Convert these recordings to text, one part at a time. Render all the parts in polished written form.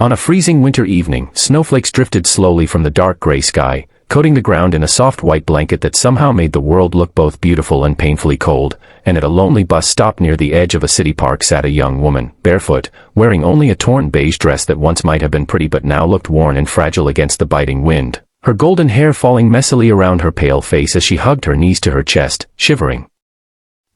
On a freezing winter evening, snowflakes drifted slowly from the dark gray sky, coating the ground in a soft white blanket that somehow made the world look both beautiful and painfully cold, and at a lonely bus stop near the edge of a city park sat a young woman, barefoot, wearing only a torn beige dress that once might have been pretty but now looked worn and fragile against the biting wind, her golden hair falling messily around her pale face as she hugged her knees to her chest, shivering.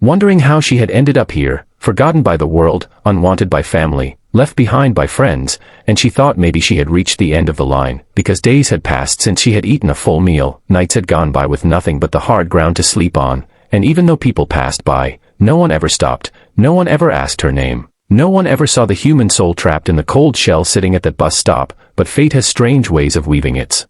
Wondering how she had ended up here, forgotten by the world, unwanted by family, left behind by friends, and she thought maybe she had reached the end of the line, because days had passed since she had eaten a full meal, nights had gone by with nothing but the hard ground to sleep on, and even though people passed by, no one ever stopped, no one ever asked her name, no one ever saw the human soul trapped in the cold shell sitting at that bus stop, but fate has strange ways of weaving its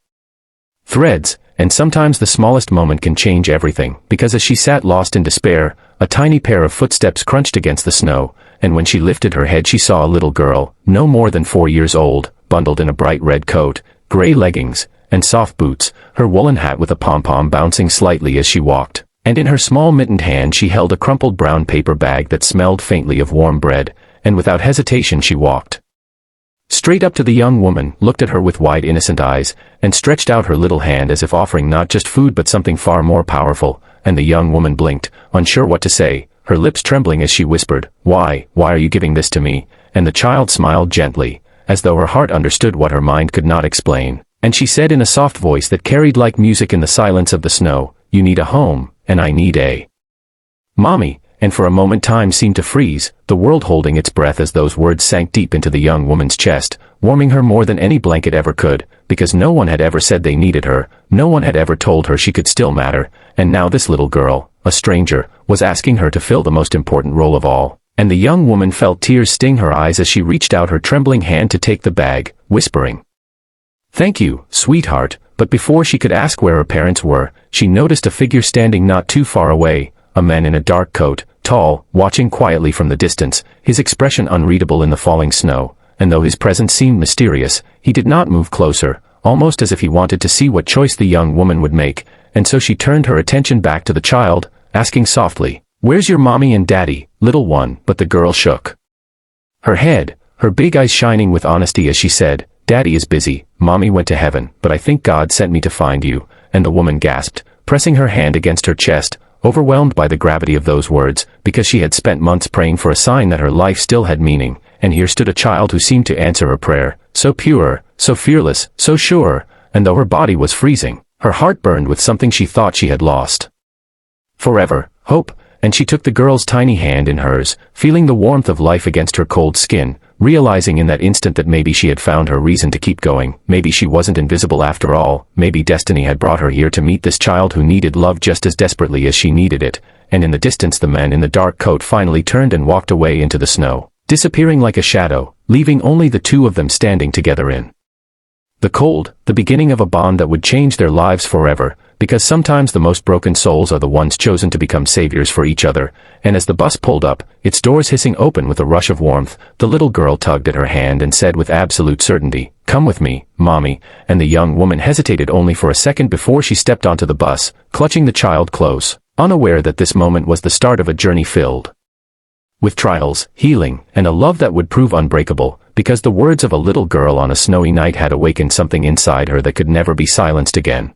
threads, and sometimes the smallest moment can change everything, because as she sat lost in despair, a tiny pair of footsteps crunched against the snow, and when she lifted her head she saw a little girl, no more than 4 years old, bundled in a bright red coat, gray leggings, and soft boots, her woolen hat with a pom-pom bouncing slightly as she walked, and in her small mittened hand she held a crumpled brown paper bag that smelled faintly of warm bread, and without hesitation she walked straight up to the young woman, looked at her with wide innocent eyes, and stretched out her little hand as if offering not just food but something far more powerful, and the young woman blinked, unsure what to say, her lips trembling as she whispered, why are you giving this to me?" And the child smiled gently, as though her heart understood what her mind could not explain, and she said in a soft voice that carried like music in the silence of the snow, "You need a home, and I need a mommy." And for a moment time seemed to freeze, the world holding its breath as those words sank deep into the young woman's chest, warming her more than any blanket ever could, because no one had ever said they needed her, no one had ever told her she could still matter, and now this little girl, a stranger, was asking her to fill the most important role of all, and the young woman felt tears sting her eyes as she reached out her trembling hand to take the bag, whispering, "Thank you, sweetheart," but before she could ask where her parents were, she noticed a figure standing not too far away, a man in a dark coat, tall, watching quietly from the distance, his expression unreadable in the falling snow, and though his presence seemed mysterious, he did not move closer, almost as if he wanted to see what choice the young woman would make, and so she turned her attention back to the child, asking softly, "Where's your mommy and daddy, little one?" But the girl shook her head, her big eyes shining with honesty as she said, "Daddy is busy, mommy went to heaven, but I think God sent me to find you," and the woman gasped, pressing her hand against her chest, overwhelmed by the gravity of those words, because she had spent months praying for a sign that her life still had meaning, and here stood a child who seemed to answer her prayer, so pure, so fearless, so sure, and though her body was freezing, her heart burned with something she thought she had lost forever, hope, and she took the girl's tiny hand in hers, feeling the warmth of life against her cold skin, realizing in that instant that maybe she had found her reason to keep going, maybe she wasn't invisible after all, maybe destiny had brought her here to meet this child who needed love just as desperately as she needed it, and in the distance the man in the dark coat finally turned and walked away into the snow, disappearing like a shadow, leaving only the two of them standing together in the cold, the beginning of a bond that would change their lives forever, because sometimes the most broken souls are the ones chosen to become saviors for each other, and as the bus pulled up, its doors hissing open with a rush of warmth, the little girl tugged at her hand and said with absolute certainty, "Come with me, mommy," and the young woman hesitated only for a second before she stepped onto the bus, clutching the child close, unaware that this moment was the start of a journey filled with trials, healing, and a love that would prove unbreakable, because the words of a little girl on a snowy night had awakened something inside her that could never be silenced again.